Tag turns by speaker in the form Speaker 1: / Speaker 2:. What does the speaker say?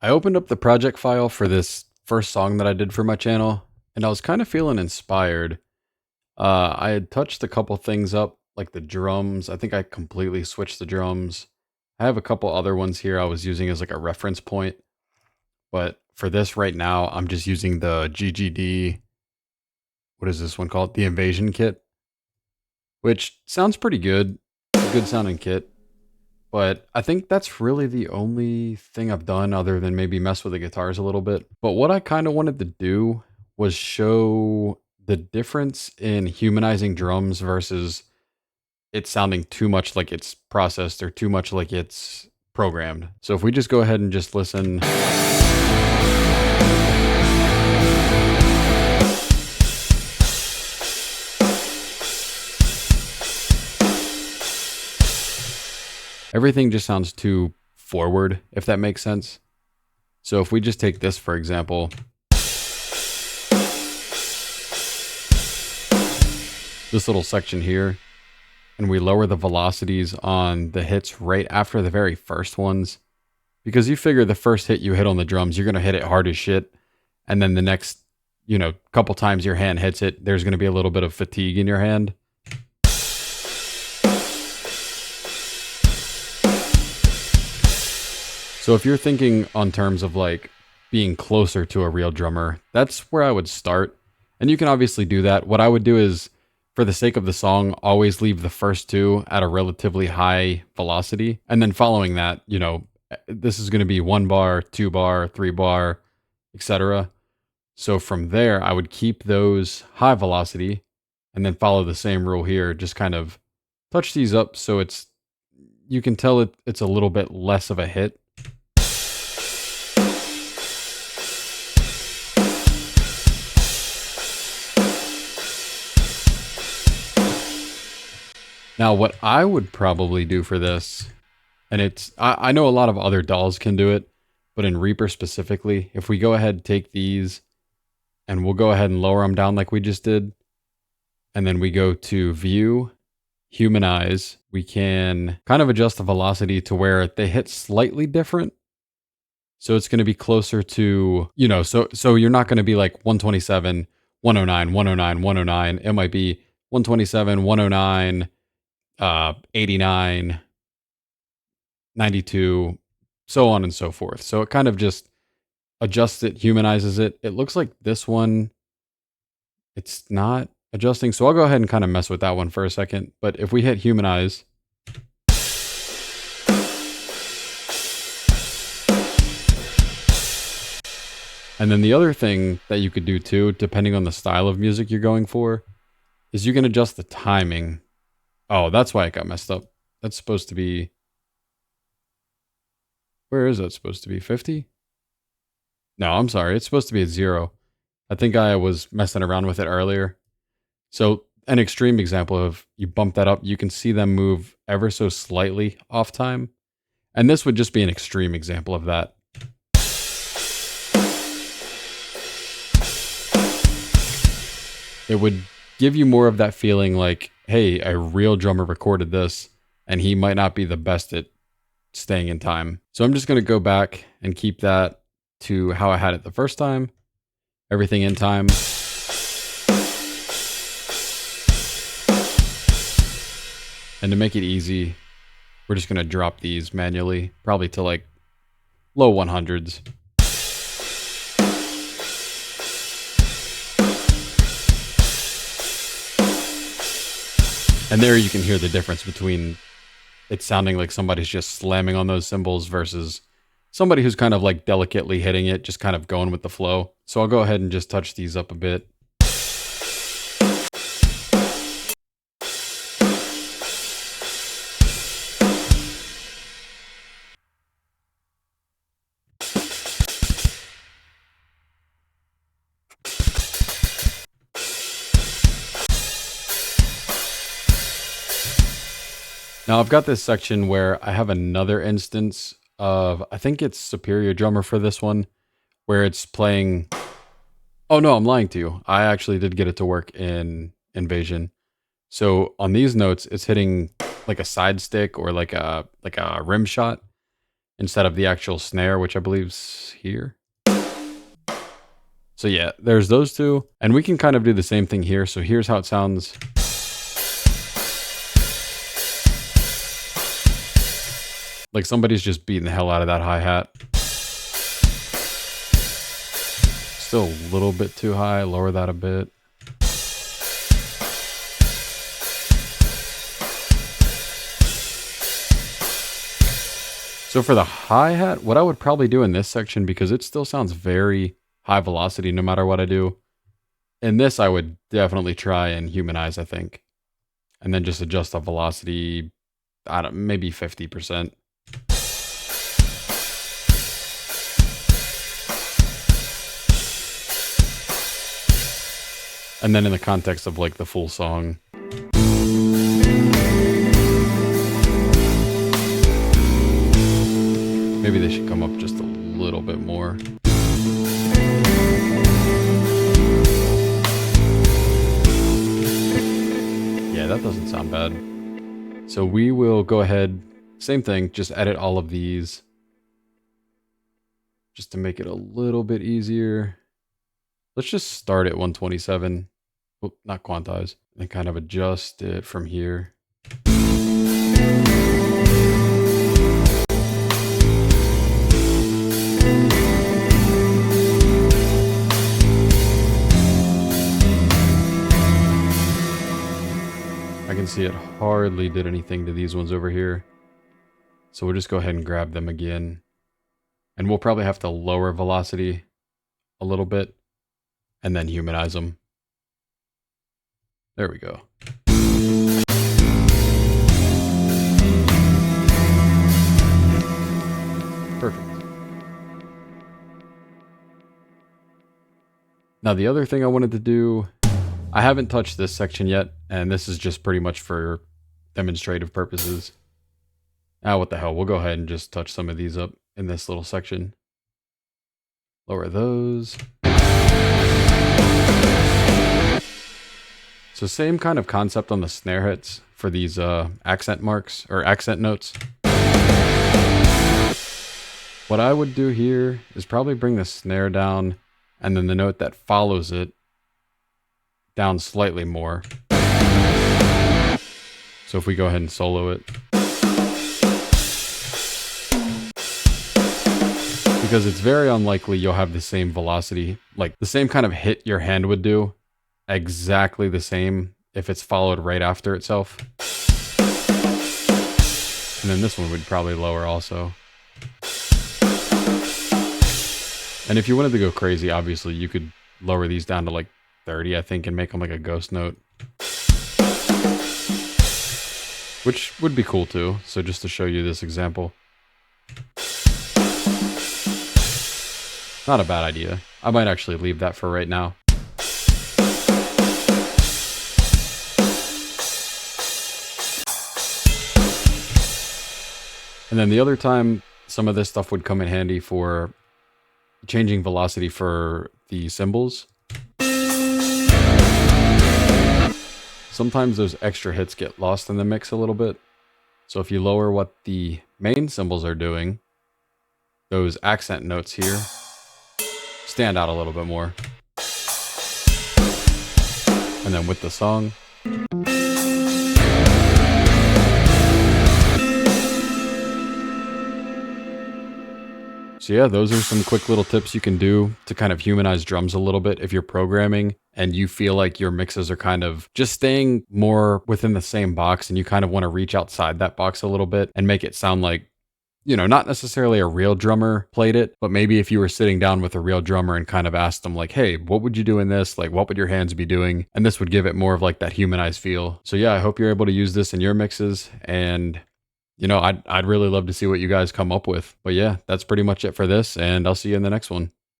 Speaker 1: I opened up the project file for this first song that I did for my channel, and I was kind of feeling inspired. I had touched a couple things up, like the drums. I think I completely switched the drums. I have a couple other ones here I was using as like a reference point, but for this right now, I'm just using the GGD. What is this one called? The Invasion Kit, which sounds pretty good. It's a good sounding kit. But I think that's really the only thing I've done other than maybe mess with the guitars a little bit. But what I kind of wanted to do was show the difference in humanizing drums versus it sounding too much like it's processed or too much like it's programmed. So if we just go ahead and just listen. Everything just sounds too forward, if that makes sense. So if we just take this, for example, this little section here, and we lower the velocities on the hits right after the very first ones, because you figure the first hit you hit on the drums, you're going to hit it hard as shit. And then the next, couple times your hand hits it, there's going to be a little bit of fatigue in your hand. So if you're thinking on terms of like being closer to a real drummer, that's where I would start. And you can obviously do that. What I would do is, for the sake of the song, always leave the first two at a relatively high velocity. And then following that, this is going to be 1 bar, 2 bar, 3 bar, etc. So from there, I would keep those high velocity and then follow the same rule here. Just kind of touch these up so you can tell it's a little bit less of a hit. Now, what I would probably do for this, and I know a lot of other dolls can do it, but in Reaper specifically, if we go ahead and take these, and we'll go ahead and lower them down like we just did, and then we go to View, Humanize, we can kind of adjust the velocity to where they hit slightly different. So it's going to be closer to, so you're not going to be like 127, 109, 109, 109. It might be 127, 109, 89, 92, so on and so forth. So it kind of just adjusts it, humanizes it. It looks like this one, it's not adjusting. So I'll go ahead and kind of mess with that one for a second. But if we hit humanize, and then the other thing that you could do too, depending on the style of music you're going for, is you can adjust the timing. Oh, that's why it got messed up. That's supposed to be, where is that supposed to be? 50? No, I'm sorry. It's supposed to be a 0. I think I was messing around with it earlier. So an extreme example of you bump that up, you can see them move ever so slightly off time. And this would just be an extreme example of that. It would give you more of that feeling like, hey, a real drummer recorded this, and he might not be the best at staying in time. So I'm just going to go back and keep that to how I had it the first time. Everything in time. And to make it easy, we're just going to drop these manually, probably to like low 100s. And there you can hear the difference between it sounding like somebody's just slamming on those cymbals versus somebody who's kind of like delicately hitting it, just kind of going with the flow. So I'll go ahead and just touch these up a bit. Now I've got this section where I have another instance of, I think it's Superior Drummer for this one, where it's playing. Oh no, I'm lying to you. I actually did get it to work in Invasion. So on these notes, it's hitting like a side stick or like a rim shot. instead of the actual snare, which I believe's here. So yeah, there's those two. And we can kind of do the same thing here. So here's how it sounds. Like somebody's just beating the hell out of that hi-hat. Still a little bit too high. Lower that a bit. So for the hi-hat, what I would probably do in this section, because it still sounds very high velocity no matter what I do, in this I would definitely try and humanize, I think. And then just adjust the velocity, I don't, maybe 50%. And then in the context of like the full song. Maybe they should come up just a little bit more. Yeah, that doesn't sound bad. So we will go ahead, same thing, just edit all of these just to make it a little bit easier. Let's just start at 127. Oh, not quantize. And kind of adjust it from here. I can see it hardly did anything to these ones over here. So we'll just go ahead and grab them again. And we'll probably have to lower velocity a little bit and then humanize them. There we go. Perfect. Now the other thing I wanted to do, I haven't touched this section yet, and this is just pretty much for demonstrative purposes. Ah, what the hell, we'll go ahead and just touch some of these up in this little section. Lower those. So same kind of concept on the snare hits for these accent marks, or accent notes. What I would do here is probably bring the snare down, and then the note that follows it down slightly more. So if we go ahead and solo it. Because it's very unlikely you'll have the same velocity, like the same kind of hit your hand would do, exactly the same if it's followed right after itself. And then this one would probably lower also. And if you wanted to go crazy, obviously you could lower these down to like 30, I think, and make them like a ghost note. Which would be cool too. So just to show you this example. Not a bad idea. I might actually leave that for right now. And then the other time, some of this stuff would come in handy for changing velocity for the cymbals. Sometimes those extra hits get lost in the mix a little bit. So if you lower what the main cymbals are doing, those accent notes here stand out a little bit more. And then with the song. So yeah, those are some quick little tips you can do to kind of humanize drums a little bit if you're programming and you feel like your mixes are kind of just staying more within the same box and you kind of want to reach outside that box a little bit and make it sound like, you know, not necessarily a real drummer played it, but maybe if you were sitting down with a real drummer and kind of asked them like, hey, what would you do in this? Like, what would your hands be doing? And this would give it more of like that humanized feel. So yeah, I hope you're able to use this in your mixes, and you know, I'd really love to see what you guys come up with. But yeah, that's pretty much it for this, and I'll see you in the next one.